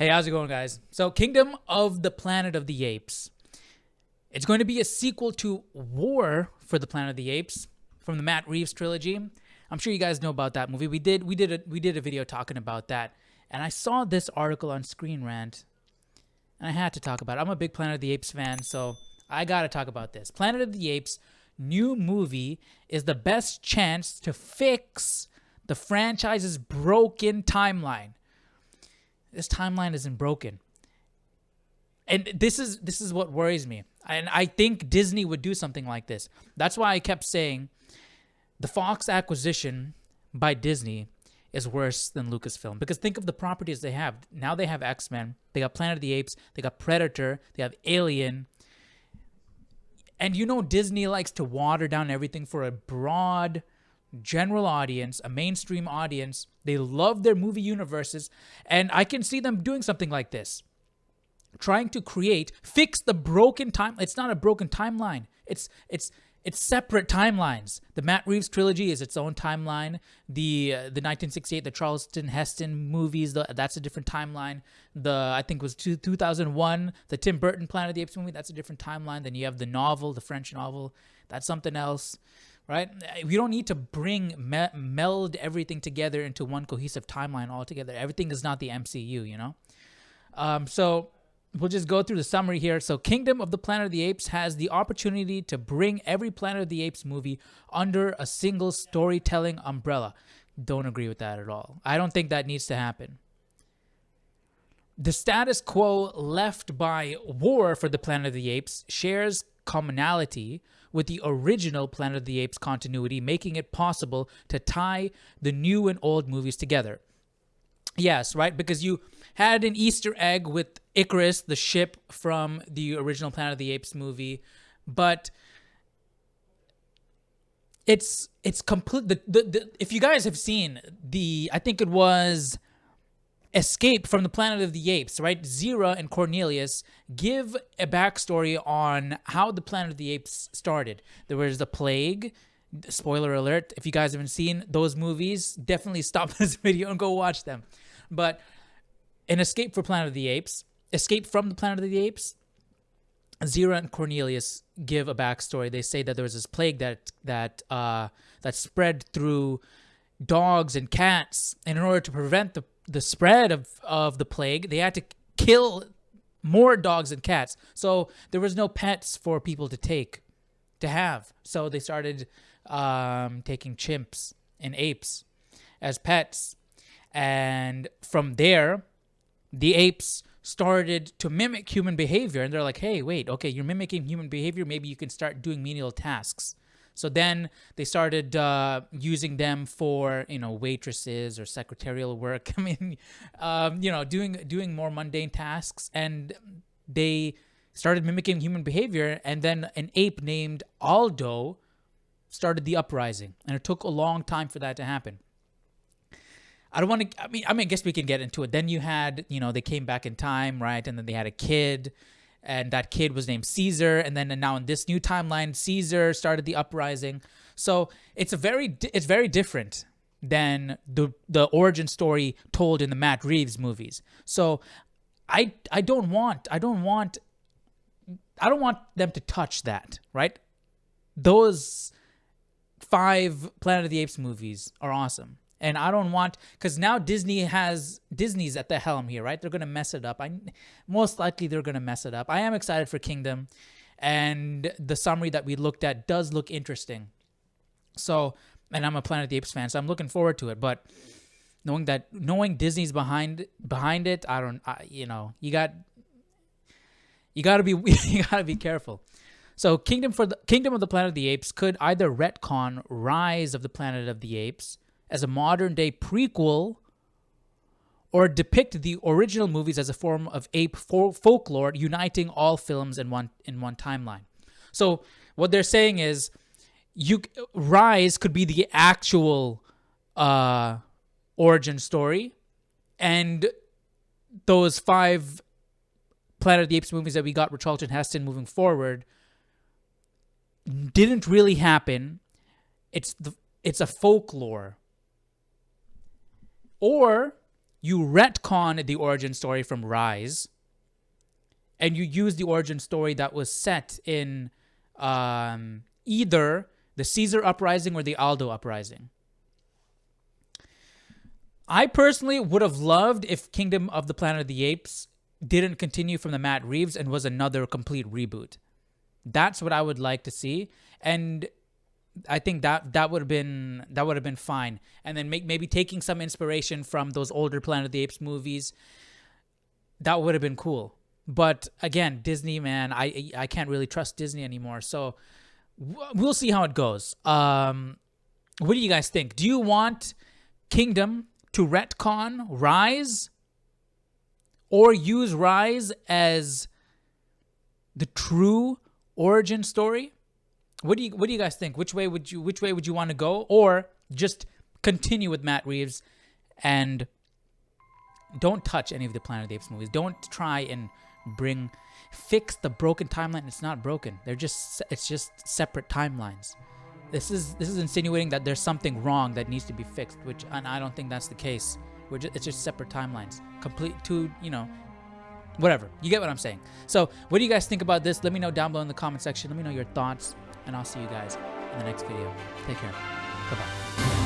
Hey, how's it going, guys? So, Kingdom of the Planet of the Apes. It's going to be a sequel to War for the Planet of the Apes from the Matt Reeves trilogy. I'm sure you guys know about that movie. We did a video talking about that, and I saw this article on Screen Rant, and I had to talk about it. I'm a big Planet of the Apes fan, so I gotta talk about this. Planet of the Apes new movie is the best chance to fix the franchise's broken timeline. This timeline isn't broken. And this is what worries me. And I think Disney would do something like this. That's why I kept saying the Fox acquisition by Disney is worse than Lucasfilm. Because think of the properties they have. Now they have X-Men. They got Planet of the Apes. They got Predator. They have Alien. And you know Disney likes to water down everything for a broad general audience, a mainstream audience. They love their movie universes, and I can see them doing something like this. Trying to fix the broken time. It's not a broken timeline. It's separate timelines. The Matt Reeves trilogy is its own timeline. The 1968, the Charlton Heston movies, that's a different timeline. I think it was 2001, the Tim Burton Planet of the Apes movie, that's a different timeline. Then you have the novel, the French novel, that's something else. Right? We don't need to meld everything together into one cohesive timeline altogether. Everything is not the MCU, you know? So we'll just go through the summary here. So Kingdom of the Planet of the Apes has the opportunity to bring every Planet of the Apes movie under a single storytelling umbrella. Don't agree with that at all. I don't think that needs to happen. The status quo left by War for the Planet of the Apes shares commonality with the original Planet of the Apes continuity, making it possible to tie the new and old movies together. Yes, right? Because you had an Easter egg with Icarus, the ship from the original Planet of the Apes movie, but it's complete. If you guys have seen I think it was Escape from the Planet of the Apes, right? Zira and Cornelius give a backstory on how the Planet of the Apes started. There was the plague. Spoiler alert. If you guys haven't seen those movies, definitely stop this video and go watch them. But in Escape from the Planet of the Apes, Zira and Cornelius give a backstory. They say that there was this plague that spread through dogs and cats, and in order to prevent the spread of the plague, they had to kill more dogs and cats. So there was no pets for people to have. So they started taking chimps and apes as pets. And from there, the apes started to mimic human behavior. And they're like, hey, wait, okay, you're mimicking human behavior. Maybe you can start doing menial tasks. So then they started using them for, waitresses or secretarial work. I mean, doing more mundane tasks. And they started mimicking human behavior. And then an ape named Aldo started the uprising. And it took a long time for that to happen. I guess we can get into it. Then you had, they came back in time, right? And then they had a kid. And that kid was named Caesar, and now in this new timeline, Caesar started the uprising. So it's very different than the origin story told in the Matt Reeves movies. So I don't want them to touch that, right? Those 5 Planet of the Apes movies are awesome. And I don't want, because now Disney's at the helm here, right? They're going to mess it up. Most likely they're going to mess it up. I am excited for Kingdom, and the summary that we looked at does look interesting. So, and I'm a Planet of the Apes fan, so I'm looking forward to it. But knowing Disney's behind it, you got to be careful. So, Kingdom of the Planet of the Apes could either retcon Rise of the Planet of the Apes as a modern-day prequel, or depict the original movies as a form of ape folklore, uniting all films in one timeline. So what they're saying is, Rise could be the actual origin story, and those 5 Planet of the Apes movies that we got with Charlton Heston moving forward didn't really happen. It's a folklore. Or you retcon the origin story from Rise, and you use the origin story that was set in either the Caesar Uprising or the Aldo Uprising. I personally would have loved if Kingdom of the Planet of the Apes didn't continue from the Matt Reeves and was another complete reboot. That's what I would like to see, and I think that would have been fine. And then maybe taking some inspiration from those older Planet of the Apes movies, that would have been cool. But again, Disney, man, I can't really trust Disney anymore. So we'll see how it goes. What do you guys think? Do you want Kingdom to retcon Rise, or use Rise as the true origin story? What do you guys think? Which way would you want to go, or just continue with Matt Reeves and don't touch any of the Planet of the Apes movies? Don't try and fix the broken timeline. It's not broken. It's just separate timelines. This is insinuating that there's something wrong that needs to be fixed, and I don't think that's the case. It's just separate timelines. Whatever. You get what I'm saying. So what do you guys think about this? Let me know down below in the comment section. Let me know your thoughts, and I'll see you guys in the next video. Take care. Bye-bye.